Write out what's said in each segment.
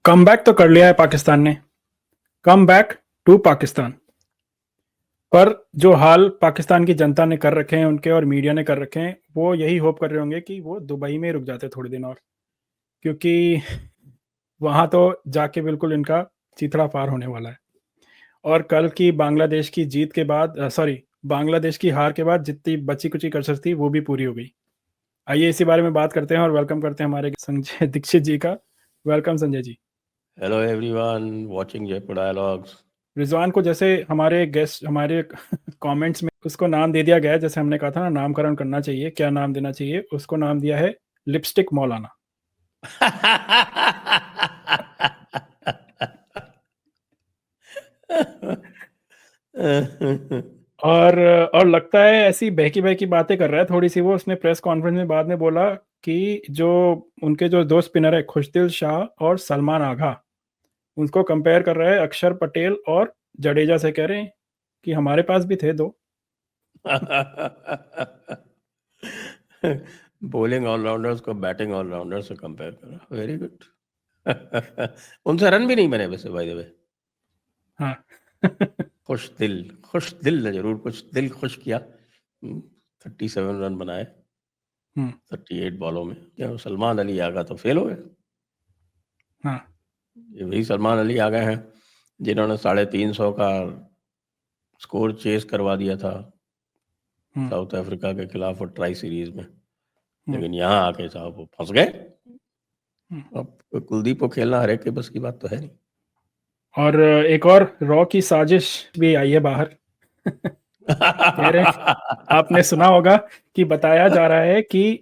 Come back तो कर लिया है पाकिस्तान ने। Come back to Pakistan. पर जो हाल पाकिस्तान की जनता ने कर रखे हैं उनके और मीडिया ने कर रखे हैं, वो यही होप कर रहे होंगे कि वो दुबई में रुक जाते थोड़े दिन और, क्योंकि वहां तो जाके बिल्कुल इनका चिथड़ा पार होने वाला है। और कल की बांग्लादेश की जीत के बाद, सॉरी, बांग्लादेश की हार के बाद जितनी बची कुची कसर थी वो भी पूरी हो गई। आइए इसी बारे में बात करते हैं और वेलकम करते हैं हमारे संजय दीक्षित जी का। Welcome Sanjay ji. Hello everyone watching Jaipur Dialogues. Rizwan को जैसे हमारे गेस्ट हमारे कमेंट्स में उसको नाम दे दिया गया है, जैसे हमने कहा था ना नामकरण करना चाहिए, क्या नाम देना चाहिए, उसको नाम दिया है लिपस्टिक मौलाना। और लगता है ऐसी बहकी बहकी बातें कर रहा है थोड़ी सी वो। उसने प्रेस कॉन्फ्रेंस में बाद में बोला कि जो उनके जो दो स्पिनर है खुशदिल शाह और सलमान आगा, उनको कंपेयर कर रहा है अक्षर पटेल और जडेजा से। कह रहे हैं कि हमारे पास भी थे दो। बॉलिंग ऑलराउंडर्स को बैटिंग ऑलराउंडर से कंपेयर करा, वेरी गुड। उनसे रन भी नहीं बने वैसे, बाय द वे। हाँ। खुश दिल ने जरूर कुछ दिल खुश किया। 37 रन बनाए 38 बॉलों में। क्या सलमान अली आगा तो फेल हो गए। हाँ। ये वही सलमान अली आ गए हैं जिन्होंने 350 का स्कोर चेस करवा दिया था साउथ अफ्रीका के खिलाफ और ट्राई सीरीज में, लेकिन यहाँ आके साहब वो फंस गए। अब कुलदीप को खेलना हर एक के बस की बात तो है नहीं। और एक और रॉ की साजिश भी आई है बाहर। कह रहे हैं, आपने सुना होगा कि बताया जा रहा है कि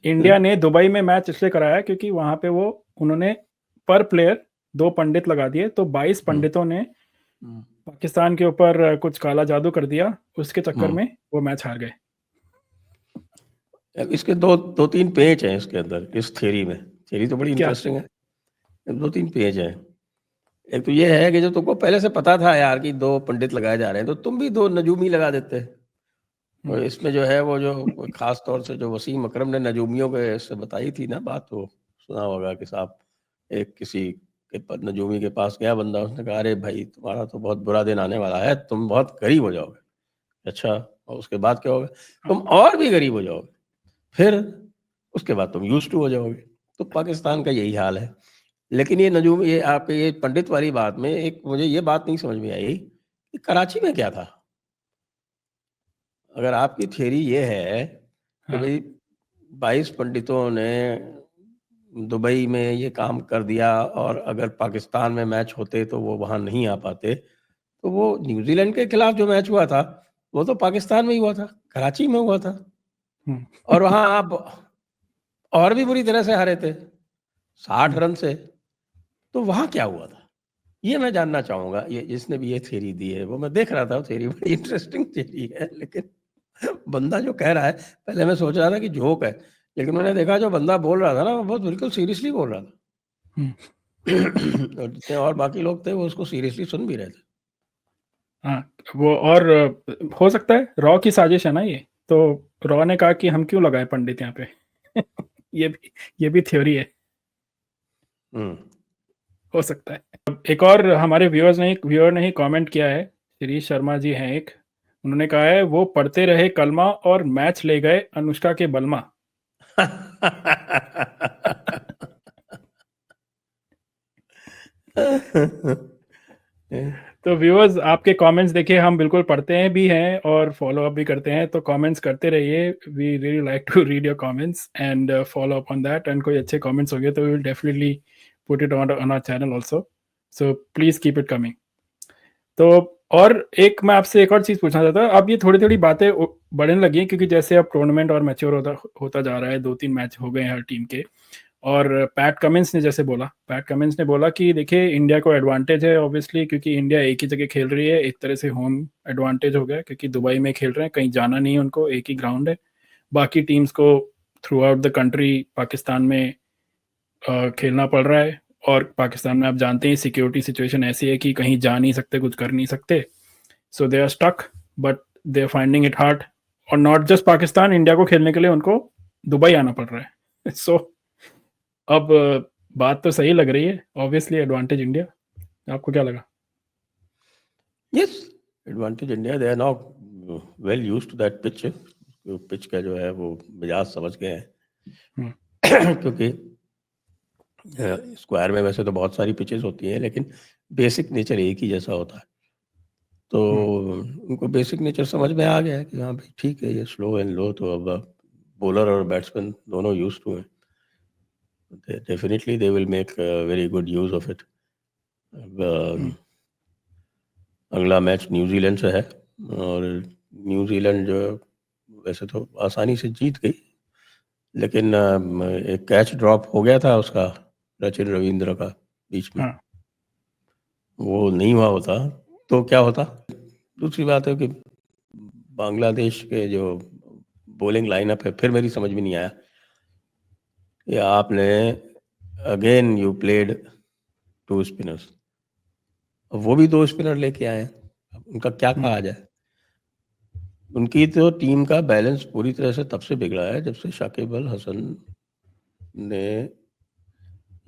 इंडिया ने दुबई में मैच इसलिए कराया क्योंकि वहां पे वो उन्होंने पर प्लेयर 2 पंडित लगा दिए, तो 22 पंडितों ने पाकिस्तान के ऊपर कुछ काला जादू कर दिया, उसके चक्कर में वो मैच हार गए। इसके दो तीन पेज हैं इसके अंदर, इस थ्योरी में। थ्योरी तो बड़ी इंटरेस्टिंग है। 2-3 पेज हैं। एक तो ये है कि जो तुमको पहले से पता था यार कि 2 पंडित लगाए जा रहे हैं, तो तुम भी 2 नजूमी लगा देते। और इसमें जो है वो जो खास तौर से जो वसीम अकरम ने नजूमियों के से बताई थी ना बात, वो सुना होगा कि साहब एक किसी के नजूमी के पास गया बंदा, उसने कहा अरे भाई तुम्हारा तो बहुत बुरा दिन आने वाला है, तुम बहुत गरीब हो जाओगे। अच्छा, और उसके बाद क्या होगा? तुम और भी गरीब हो जाओगे, फिर उसके बाद तुम यूज्ड टू हो जाओगे। तो पाकिस्तान का यही हाल है। लेकिन ये नजूम, ये आपके ये पंडित वाली बात में एक मुझे ये बात नहीं समझ में आई कि कराची में क्या था। अगर आपकी थ्योरी ये है कि भाई 22 पंडितों ने दुबई में ये काम कर दिया और अगर पाकिस्तान में मैच होते तो वो वहां नहीं आ पाते, तो वो न्यूजीलैंड के खिलाफ जो मैच हुआ था वो तो पाकिस्तान में ही हुआ था, कराची में हुआ था। और वहां आप और भी बुरी तरह से हारे थे 60 रन से। तो वहां क्या हुआ था, ये मैं जानना चाहूंगा। ये जिसने भी ये थ्योरी दी है, वो मैं देख रहा था, थ्योरी बड़ी इंटरेस्टिंग थ्योरी है, लेकिन बंदा जो कह रहा है, पहले मैं सोच रहा था कि जोक है, लेकिन मैंने देखा जो बंदा बोल रहा था ना वो बहुत बिल्कुल सीरियसली बोल रहा था। और जितने और बाकी लोग थे वो उसको सीरियसली सुन भी रहे थे। हाँ, वो और हो सकता है रॉ की साजिश है ना ये। तो रॉ ने कहा कि हम क्यों लगाए पंडित यहाँ पे। ये भी थ्योरी है, हो सकता है। एक और हमारे व्यूअर ने ही कमेंट किया है, शिरीष शर्मा जी हैं एक, उन्होंने कहा है वो पढ़ते रहे कलमा और मैच ले गए अनुष्का के बलमा। तो व्यूअर्स, आपके कमेंट्स देखिए, हम बिल्कुल पढ़ते हैं भी हैं और फॉलो अप भी करते हैं, तो कमेंट्स करते रहिए। We really like to read your comments and follow up on that. And कोई अच्छे कमेंट्स हो गए तो we will definitely put it on our channel also, so please keep it coming. तो और एक मैं आपसे एक और चीज़ पूछना चाहता हूँ। अब ये थोड़ी थोड़ी बातें बढ़ने लगी हैं क्योंकि जैसे अब टूर्नामेंट और मैच्योर होता जा रहा है, 2-3 मैच हो गए हैं हर टीम के। और पैट कमिंस ने बोला कि देखिए इंडिया को एडवांटेज है ऑब्वियसली, क्योंकि इंडिया एक ही जगह खेल रही है, एक तरह से होम एडवांटेज हो गया क्योंकि दुबई में खेल रहे हैं, कहीं जाना नहीं है उनको, एक ही ग्राउंड है। बाकी टीम्स को through out the country Pakistan में खेलना पड़ रहा है। और पाकिस्तान में आप जानते हैं सिक्योरिटी सिचुएशन ऐसी है कि कहीं जा नहीं सकते, कुछ कर नहीं सकते, so they are stuck, but they are finding it hard. और नॉट जस्ट पाकिस्तान, इंडिया को खेलने के लिए उनको दुबई आना पड़ रहा है। सो अब बात तो सही लग रही है, ऑब्वियसली एडवांटेज इंडिया। आपको क्या लगा? Yes, advantage India, they are now well used to that pitch. Pitch का जो है वो मिजाज समझ गए हैं। क्योंकि स्क्वायर में वैसे तो बहुत सारी पिचेस होती हैं, लेकिन बेसिक नेचर एक ही जैसा होता है। तो उनको बेसिक नेचर समझ में आ गया है कि हाँ भाई ठीक है, ये स्लो एंड लो तो अब बॉलर और बैट्समैन दोनों यूज टू हैं, definitely they will make very good use of it. अगला मैच न्यूजीलैंड से है, और न्यूजीलैंड जो वैसे तो आसानी से जीत गई, लेकिन एक कैच ड्रॉप हो गया था उसका, सचिन रविंद्र का बीच में। वो नहीं हुआ होता तो क्या होता। दूसरी बात है कि बांग्लादेश के जो बॉलिंग लाइनअप है, फिर मेरी समझ में नहीं आया कि आपने अगेन यू प्लेड 2 स्पिनर्स, वो भी 2 स्पिनर लेके आए हैं। उनका क्या कहा जाए। उनकी तो टीम का बैलेंस पूरी तरह से तब से बिगड़ा है जब से शाकिब अल हसन ने,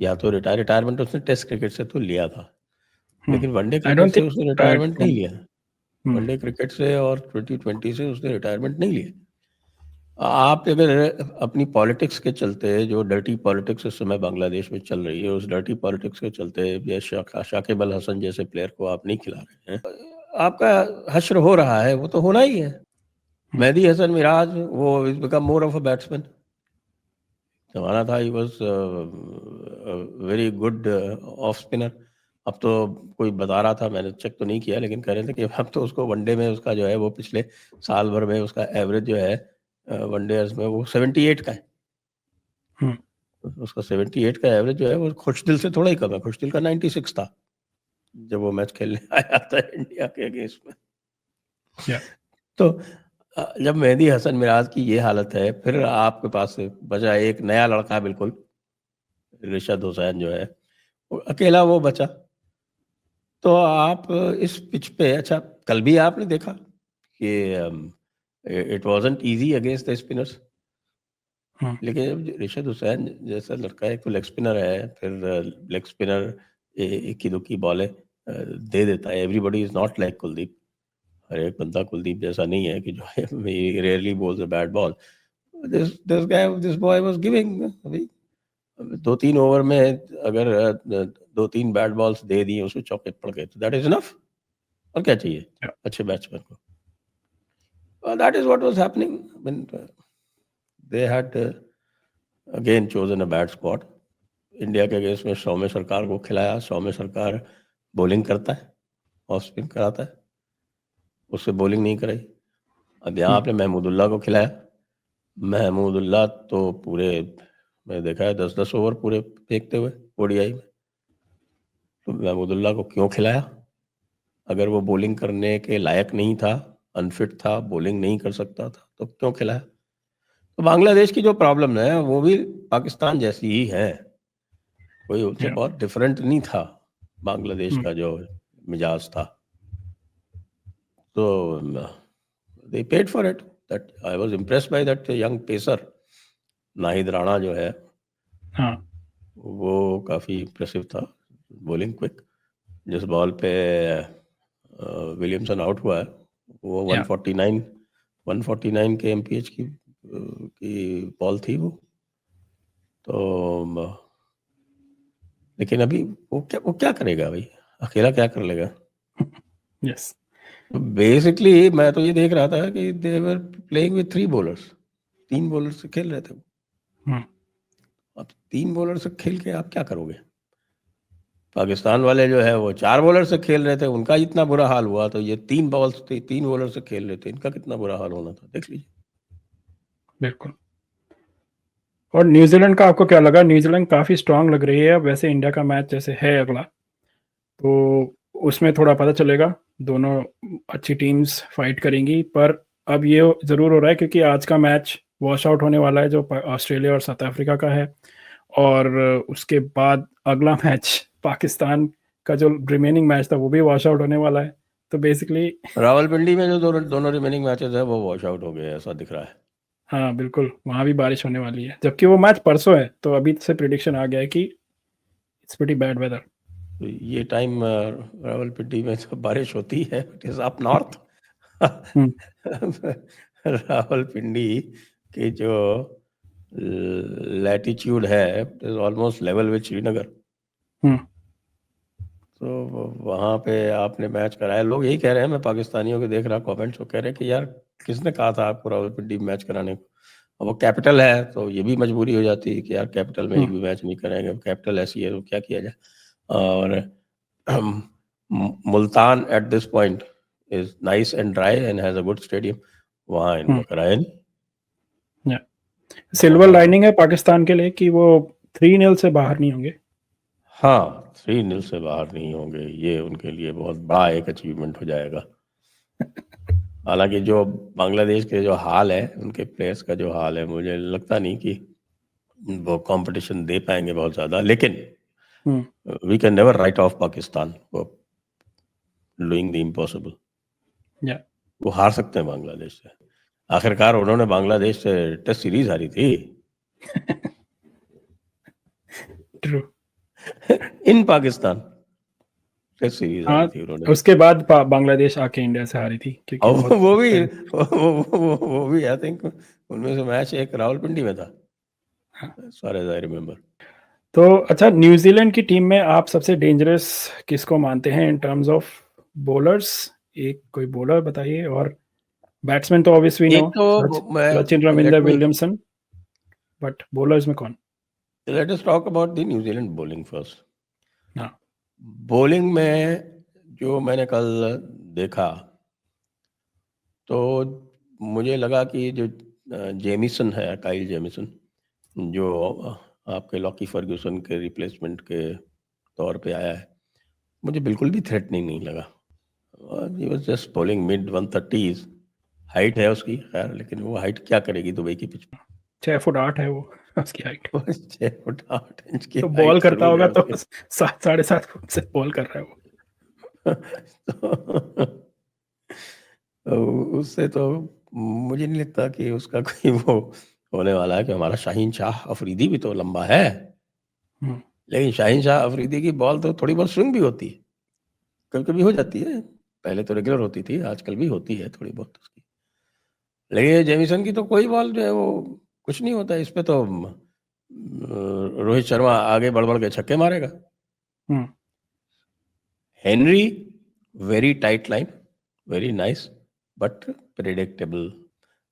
या तो रिटायरमेंट उसने टेस्ट क्रिकेट से तो लिया था, लेकिन one day I cricket don't say think उसने टायर्ड रिटायरमेंट नहीं फ्रॉम। लिया। वनडे क्रिकेट से और T20 से उसने रिटायरमेंट नहीं लिया। आप अगर अपनी पॉलिटिक्स के चलते, जो डर्टी पॉलिटिक्स इस समय बांग्लादेश में चल रही है, उस डर्टी पॉलिटिक्स के चलते या शाकिब अल हसन जैसे प्लेयर को आप नहीं खिला रहे हैं, आपका हश्र हो रहा है, वो तो होना ही है। मेहदी हसन मिराज, वो is become more of a batsman. जमाना था he was very good off spinner. अब तो कोई बता रहा था, मैंने चेक तो नहीं किया, लेकिन कह रहे थे कि अब तो उसको वनडे में उसका जो है वो पिछले साल भर में उसका एवरेज जो है वनडेज में वो 78 का है। उसका 78 का एवरेज जो है वो खुशदिल से थोड़ा ही कम है। खुशदिल का 96 था जब वो मैच खेलने आया था इंडिया के अगेंस्ट में। तो जब मेहदी हसन मिराज की ये हालत है, फिर आपके पास बचा एक नया लड़का बिल्कुल, रिशद हुसैन जो है, वो अकेला वो बचा। तो आप इस पिच पे, अच्छा कल भी आपने देखा कि it wasn't easy against the spinners, लेकिन जब रिशद हुसैन जैसा लड़का है, तो लेग स्पिनर है, फिर लेग स्पिनर इक्की दुक्की बॉलें दे देता है। Everybody is not like Kuldeep. हर एक बंदा कुलदीप जैसा नहीं है कि जो है rarely bowls a bad ball. This boy was giving, 2-3 over में अगर 2-3 बैट बॉल्स दे दी, उसमें चौके पड़ गए, तो दैट इज इनफ। और क्या चाहिए अच्छे बैट्समैन को। That is what was happening when they had again chosen a bad squad. India के अगेंस्ट में सौम्य सरकार को खिलाया। सौम्य सरकार बॉलिंग करता है, ऑफ स्पिन कराता है, उससे बॉलिंग नहीं कराई। अब यहाँ आपने महमूदुल्लाह को खिलाया। महमूदुल्लाह तो पूरे, मैंने देखा है 10-10 ओवर पूरे फेंकते हुए ओडीआई में। तो महमूदुल्लाह को क्यों खिलाया? अगर वो बॉलिंग करने के लायक नहीं था, अनफिट था, बॉलिंग नहीं कर सकता था, तो क्यों खिलाया? तो बांग्लादेश की जो प्रॉब्लम है वो भी पाकिस्तान जैसी ही है, कोई उससे बहुत डिफरेंट नहीं था बांग्लादेश का जो मिजाज था। तो दे paid for it. That I was impressed by that young pacer Nahid Rana जो है, वो काफ़ी इम्प्रेसिव था, बॉलिंग क्विक। जिस बॉल पे विलियमसन आउट हुआ है, वो 149 के एमपीएच की बॉल थी वो। तो लेकिन अभी वो क्या करेगा भाई, अकेला क्या कर लेगा? यस, बेसिकली मैं तो ये देख रहा था कि they were playing with 3 bowlers. 3 bowler से खेल रहे थे वो। अब 3 बॉलर से खेल के आप क्या करोगे? पाकिस्तान वाले जो है वो 4 बॉलर से खेल रहे थे, उनका इतना बुरा हाल हुआ, तो ये 3 बॉलर से खेल रहे थे, इनका कितना बुरा हाल होना था, देख लीजिए। बिल्कुल। और न्यूजीलैंड का आपको क्या लगा? न्यूजीलैंड काफ़ी स्ट्रांग लग रही है। अब वैसे इंडिया का मैच जैसे है अगला, तो उसमें थोड़ा पता चलेगा। दोनों अच्छी टीम्स फाइट करेंगी, पर अब ये ज़रूर हो रहा है क्योंकि आज का मैच वॉश आउट होने वाला है जो ऑस्ट्रेलिया और साउथ अफ्रीका का है, और उसके बाद अगला मैच पाकिस्तान का जो रिमेनिंग मैच था वो भी वॉश आउट होने वाला है। तो बेसिकली रावलपिंडी में जो दोनों रिमेनिंग मैचेस है वो वॉश आउट हो गए, ऐसा दिख रहा है। हाँ बिल्कुल, वहाँ भी बारिश होने वाली है, जबकि वो मैच परसों है। तो अभी से प्रिडिक्शन आ गया है कि It's pretty bad weather. तो ये टाइम रावलपिंडी में जब बारिश होती है, it is up north. Rawalpindi की जो लैटिट्यूड है is almost level with Srinagar. तो वहाँ पे आपने मैच कराया। लोग यही कह रहे हैं, मैं पाकिस्तानियों के देख रहा कमेंट्स, वो कह रहे हैं कि यार किसने कहा था आपको रावलपिंडी में मैच कराने को। अब वो कैपिटल है तो ये भी मजबूरी हो जाती है कि यार कैपिटल में एक भी मैच नहीं कराएंगे, कैपिटल ऐसी है तो क्या किया जाए। और Multan at this point is nice and dry and has a good stadium, वहाँ इनको कराया नहीं। सिल्वर लाइनिंग है पाकिस्तान के लिए कि वो 3-0 से बाहर नहीं होंगे। हाँ, 3-0 से बाहर नहीं होंगे, ये उनके लिए बहुत बड़ा एक अचीवमेंट हो जाएगा। हालांकि जो बांग्लादेश के जो हाल है, उनके प्लेयर्स का जो हाल है, मुझे लगता नहीं कि वो कंपटीशन दे पाएंगे बहुत ज्यादा, लेकिन we can never write off Pakistan for doing the impossible. वो हार सकते हैं बांग्लादेश से। आखिरकार उन्होंने बांग्लादेश से टेस्ट सीरीज हारी थी। ट्रू। इन पाकिस्तान टेस्ट सीरीज हारी थी उन्होंने। उसके बाद बांग्लादेश आके इंडिया से हारी थी, क्योंकि वो भी आई थिंक उनमें से मैच एक रावलपिंडी में था, as far as I remember। तो अच्छा, न्यूजीलैंड की टीम में आप सबसे डेंजरस किसको मानते हैं इन टर्म्स ऑफ बॉलर्स? एक कोई बॉलर बताइए। और बैट्समैन तो obviously no, Sachin Ravindra Williamson, but bowlers में कौन? Let us talk about the New Zealand bowling first. हाँ, बॉलिंग में जो मैंने कल देखा तो मुझे लगा कि जो जेमिसन है, काइल जेमिसन, जो आपके लॉकी फर्ग्यूसन के रिप्लेसमेंट के तौर पे आया है, मुझे बिल्कुल भी थ्रेटनिंग नहीं लगा। He was just bowling mid 130s। Height है उसकी, खैर, लेकिन वो हाइट क्या करेगी दुबई की पिच पे? 6 फुट 8 है वो उसकी हाइट। 6 फुट 8 इंच की तो हाइट बॉल करता जरूर होगा है तो उसकी। 7-7.5 फुट से बॉल कर रहा है वो। तो उससे तो मुझे नहीं लगता कि उसका कोई वो होने वाला है। कि हमारा शाहीन शाह अफरीदी भी तो लंबा है, लेकिन शाहीन शाह अफरीदी की बॉल तो थोड़ी बहुत स्विंग भी होती है, कभी कभी हो जाती है। पहले तो रेगुलर होती थी, आजकल भी होती है थोड़ी बहुत उसकी। लेकिन जेमिसन की तो कोई बॉल जो है वो कुछ नहीं होता। इस पे तो रोहित शर्मा आगे बढ़ बढ़ के छक्के मारेगा। Henry very tight line, very nice, but predictable.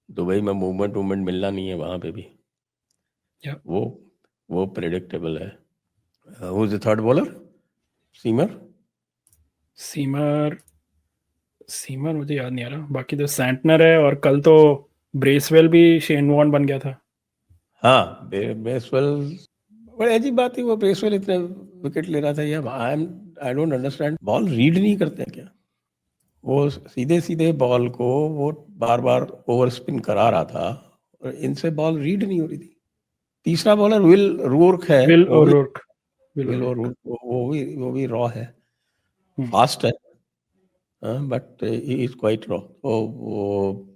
Dubai में मूवमेंट मिलना नहीं है वहां पे भी। वो प्रेडिक्टेबल है। Who is the third bowler? Seamer मुझे याद नहीं आ रहा। बाकी तो सैंटनर है, और कल तो ब्रेसवेल भी शेन वॉर्न बन गया था। हाँ, ब्रेसवेल, बड़ी अजीब बात है, वो ब्रेसवेल इतने विकेट ले रहा था। यार I don't understand, ball read नहीं करते क्या? वो सीधे सीधे बॉल को वो बार बार ओवर स्पिन करा रहा था, और इनसे बॉल रीड नहीं हो रही थी। तीसरा बॉलर विल रूर्क है, वो भी रॉ है, फास्ट है, but he is quite raw. वो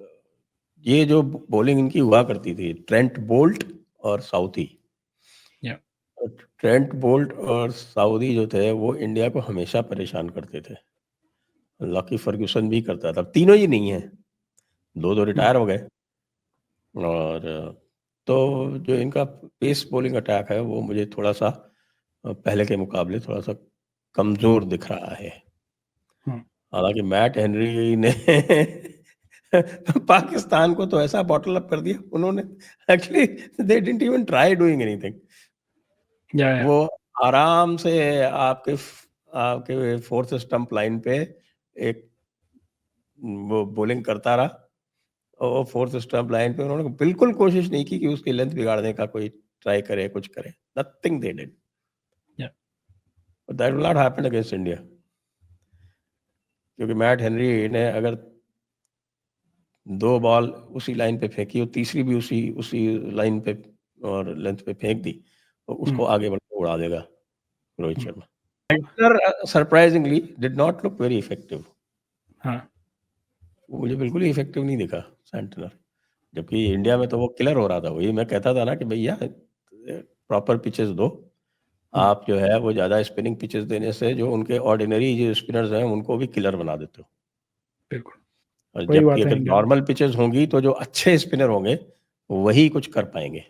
ये जो बॉलिंग इनकी हुआ करती थी, ट्रेंट बोल्ट और साउथी, ट्रेंट बोल्ट और साउदी जो थे वो इंडिया को हमेशा परेशान करते थे। लकी फर्ग्यूसन भी करता था। तीनों ही नहीं है, दो रिटायर हो गए। और तो जो इनका पेस बॉलिंग अटैक है वो मुझे थोड़ा सा पहले के मुकाबले थोड़ा सा कमजोर दिख रहा है। हालांकि मैट हेनरी ने पाकिस्तान को तो ऐसा बॉटल अप कर दिया उन्होंने, actually they didn't even try doing anything. वो आराम से आपके फोर्थ स्टंप लाइन पे एक वो बॉलिंग करता रहा, और फोर्थ स्टंप लाइन पे उन्होंने बिल्कुल कोशिश नहीं की कि उसकी लेंथ बिगाड़ने का कोई ट्राई करे, कुछ करे। Nothing they did. That will not happen against India, क्योंकि मैट हेनरी ने अगर 2 बॉल उसी लाइन पे फेंकी और तीसरी भी उसी लाइन पे और लेंथ पे फेंक दी तो उसको आगे बढ़ के उड़ा देगा Rohit Sharma. Surprisingly did not look very effective. वो मुझे बिल्कुल ही इफेक्टिव नहीं दिखा सैंटनर, जबकि इंडिया में तो वो किलर हो रहा था। वही मैं कहता था ना कि भैया प्रॉपर पिचेस दो, आप जो है वो ज़्यादा स्पिनिंग पिचेस देने से जो उनके ऑर्डिनरी जो स्पिनर्स हैं उनको भी किलर बना देते हो। बिल्कुल, और वही जबकि बात है अगर इंडिया में। नॉर्मल पिचेस होंगी तो जो अच्छे स्पिनर होंगे वही कुछ कर पाएंगे।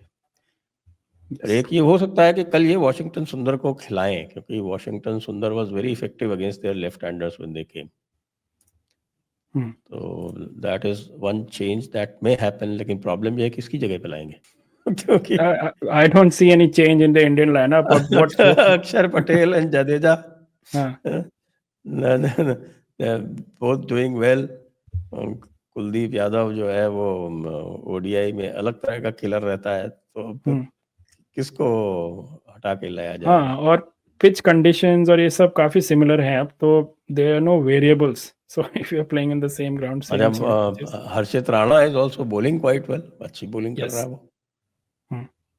और यस। एक ये हो सकता है कि कल ये वॉशिंगटन सुंदर को खिलाएं, क्योंकि Washington Sundar was very effective against their left handers when they came. Hmm. तो that is one change that may happen, लेकिन प्रॉब्लम ये है कि किसकी जगह पे लाएंगे क्योंकि I don't see any change in the Indian lineup, but अक्षर पटेल एंड जडेजा हाँ, both doing well. Kuldeep Yadav जो है वो ओडीआई में अलग तरह का किलर रहता है, तो फिर किसको हटा के लाया जाएगा? हाँ, और पिच कंडीशंस और ये सब काफी सिमिलर हैं अब तो, there are no variables, so if you are playing in the same ground, अच्छा, same sort of pitches. Harshit Rana is also bowling quite well, अच्छी बॉलिंग कर रहा यस। है वो।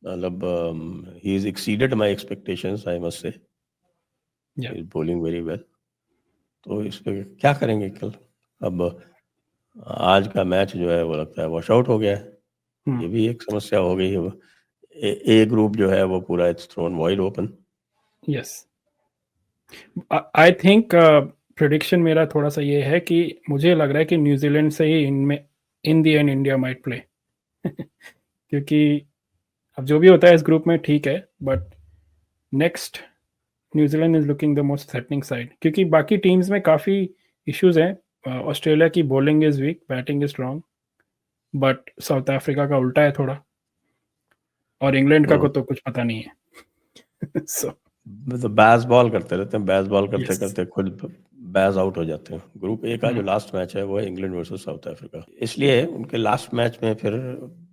मतलब he is exceeded my expectations, I must say. Yeah he is bowling very well. तो इस पे क्या करेंगे कल? अब आज का मैच जो है वो लगता है वॉश आउट हो गया है। ये भी एक समस्या हो गई है। ए ग्रुप जो है वो पूरा it's thrown wide open. Yes, I think prediction मेरा थोड़ा सा ये है कि मुझे लग रहा है कि न्यूजीलैंड से ही इनमें इन दी एंड इंडिया माइट प्ले क्योंकि अब जो भी होता है इस ग्रुप में ठीक है, but next New Zealand is looking the most threatening side, क्योंकि बाकी टीम्स में काफ़ी इश्यूज हैं। ऑस्ट्रेलिया की bowling is weak, batting is strong, but south Africa का उल्टा है थोड़ा, और इंग्लैंड का को तो कुछ पता नहीं है सो तो बैस बॉल करते रहते हैं, बैस बॉल करते यस। करते खुद बैस आउट हो जाते हैं। ग्रुप ए का जो लास्ट मैच है वो है इंग्लैंड वर्सेस साउथ अफ्रीका, इसलिए उनके लास्ट मैच में फिर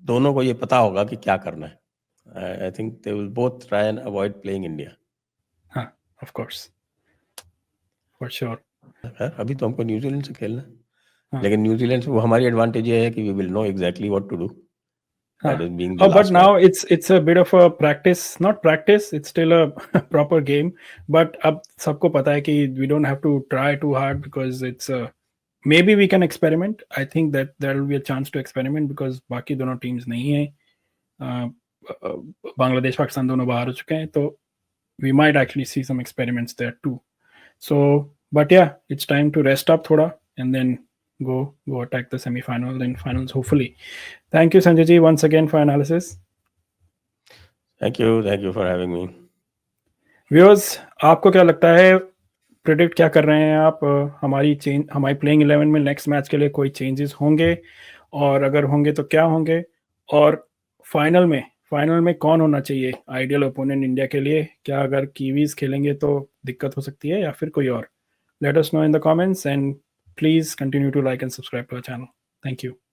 दोनों को ये पता होगा कि क्या करना है। I think they will both try and avoid playing India. हाँ, ऑफ कोर्स, फॉर श्योर। अभी तो हमको न्यूजीलैंड से खेलना है, हाँ, लेकिन न्यूजीलैंड से वो हमारी एडवांटेज ये है कि we will know exactly what to do, that is being the but last match. now it's a bit of a practice, not practice, it's still a proper game, but अब सबको पता है कि we don't have to try too hard because it's maybe we can experiment. I think that there will be a chance to experiment because बाकी दोनों teams नहीं है, बांग्लादेश पाकिस्तान दोनों बाहर हो चुके हैं, तो we might actually see some experiments there too. So, but yeah, it's time to rest up thoda and then go attack the semi-final, then finals hopefully. Thank you Sanjay ji once again for analysis. Thank you for having me. Viewers, आपको क्या लगता है, predict क्या कर रहे हैं आप? हमारी प्लेइंग 11 में नेक्स्ट मैच के लिए कोई चेंजेस होंगे, और अगर होंगे तो क्या होंगे, और फाइनल में कौन होना चाहिए आइडियल ओपोनेंट इंडिया के लिए? क्या अगर कीवीज खेलेंगे तो दिक्कत हो सकती है या फिर कोई और? Let us know in the comments and please continue to like and subscribe to our channel. Thank you.